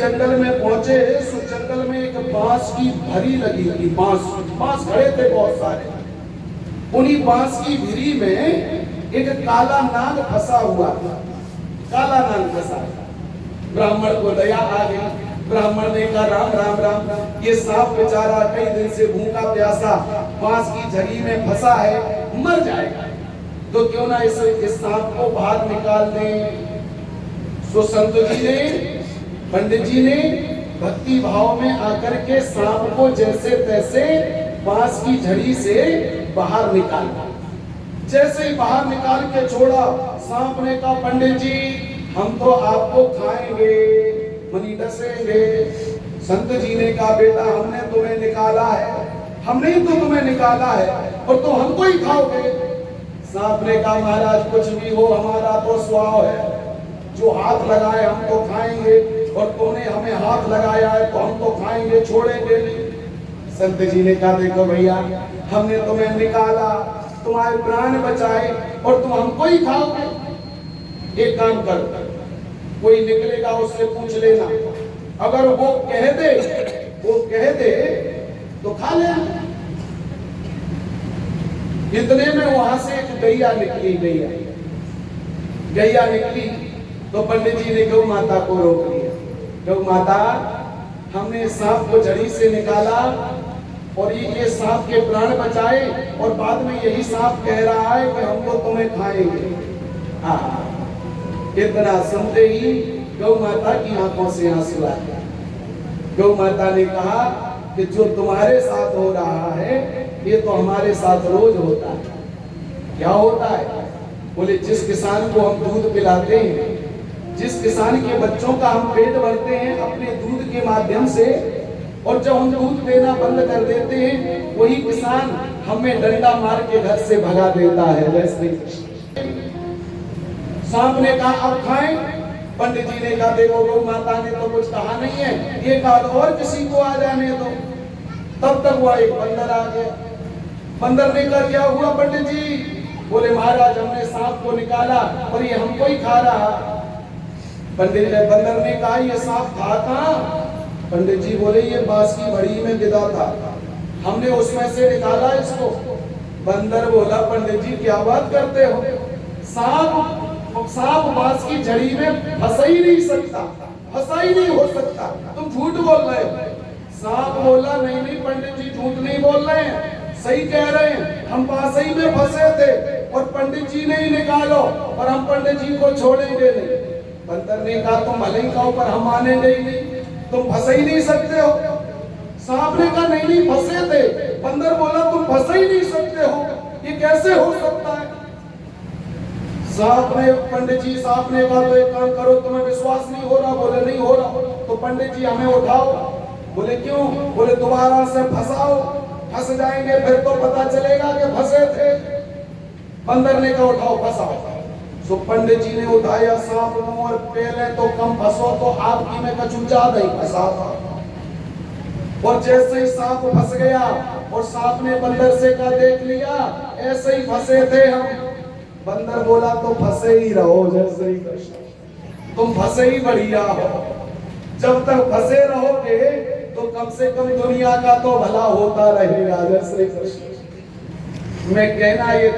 जंगल में पहुंचे, उस जंगल में एक बांस की भरी लगी थी। बांस खड़े थे बहुत सारे। उन्हीं बांस की भिरी में एक काला नाग फंसा हुआ था। काला नाग फंसा। ब्राह्मण को दया आ गई। ब्राह्मण ने कहा राम राम राम, ये सांप बेचारा कई दिन से भूखा प्यासा बांस की झरी में फंसा है, मर जाएगा, तो क्यों ना इस सांप को बाहर निकाल दें। सो संत जी ने, पंडित जी ने भक्ति भाव में आकर के सांप को जैसे तैसे बांस की झड़ी से बाहर निकाला। जैसे ही बाहर निकाल के छोड़ा, सांप ने कहा पंडित जी हम तो आपको खाएंगे, मनी डसेंगे। संत जी ने कहा बेटा हमने तुम्हें निकाला है, हमने ही तो तुम्हें निकाला है और तुम हमको ही खाओगे। सांप ने कहा महाराज कुछ भी हो, हमारा तो स्वभाव है, जो हाथ लगाए हम तो खाएंगे और तुमने हमें हाथ लगाया है तो हम तो खाएंगे, छोड़ेंगे नहीं। संत जी ने कहा देखो भैया हमने तुम्हें निकाला, तुम्हारे प्राण बचाए और तुम हमको ही खाओगे। एक काम कर, कोई निकलेगा उससे पूछ लेना, अगर वो कह दे तो खा लेना। इतने में वहां से एक गैया निकली। गैया निकली तो पंडित जी ने गौ माता को रोक लिया। गौ माता हमने सांप को जड़ी से निकाला और ये सांप के प्राण बचाए और बाद में यही सांप कह रहा है कि हम तो तुम्हें खाएंगे। इतना सुनते ही गौ माता की आंखों से आंसू आ गए। गौ माता ने कहा कि जो तुम्हारे साथ हो रहा है ये तो हमारे साथ रोज होता है। क्या होता है? बोले जिस किसान को हम दूध पिलाते हैं, जिस किसान के बच्चों का हम पेट भरते हैं अपने दूध के माध्यम से, और जब हम दूध देना बंद कर देते हैं वही किसान हमें डंडा मार के घर से भगा देता है। वैसे सांप ने कहा अब खाएं। पंडित जी ने कहा देखो गौ माता ने तो कुछ कहा नहीं है, ये कहा और किसी को आ जाने दो। तब तक वह एक बंदर आ गया। बंदर ने कहा क्या हुआ पंडित जी? बोले महाराज हमने सांप को निकाला और ये हमको ही खा रहा। बंदर ने कहा ये सांप था कहां? पंडित जी बोले ये बांस की भड़ी में गिरा था, हमने उसमें से निकाला इसको। बंदर बोला पंडित जी क्या बात करते हो, सांप बांस की झड़ी में फंसा ही नहीं सकता, फंसा ही नहीं हो सकता, तुम झूठ बोल रहे हो। सांप बोला नहीं पंडित जी झूठ नहीं बोल रहे हैं, सही कह रहे हैं, हम बांसई में फंसे थे और पंडित जी ने ही निकालो और हम पंडित जी को छोड़ेंगे नहीं। बंदर ने कहा तुम भले ही कहो पर हम मानेंगे ही नहीं, तुम फंस ही नहीं सकते हो। सांप ने कहा नहीं फंसे थे। बंदर बोला तुम फंस ही नहीं सकते हो, ये कैसे हो सकता है? सांप ने कहा तो एक काम करो, तुम्हें विश्वास नहीं हो रहा? बोले नहीं हो रहा। तो पंडित जी हमें उठाओ। बोले क्यों? बोले दोबारा से फंसाओ, फंस जाएंगे फिर तो पता चलेगा कि फंसे थे। बंदर ने कहा उठाओ फंसाओ। सो पंडित जी ने उठाया सांप को और पहले तो कम फंसो तो आपकी में कछु ज्यादा ही फंसा था। और जैसे ही सांप फंस गया और सांप ने बंदर से कहा देख लिया ऐसे ही फंसे थे हम। बंदर बोला तो फंसे ही रहो, जैसे ही तुम फंसे ही बढ़िया हो। जब तक फंसे रहोगे तो कम से कम दुनिया का तो भला होता रहेगा। जैसे मैं कहना ये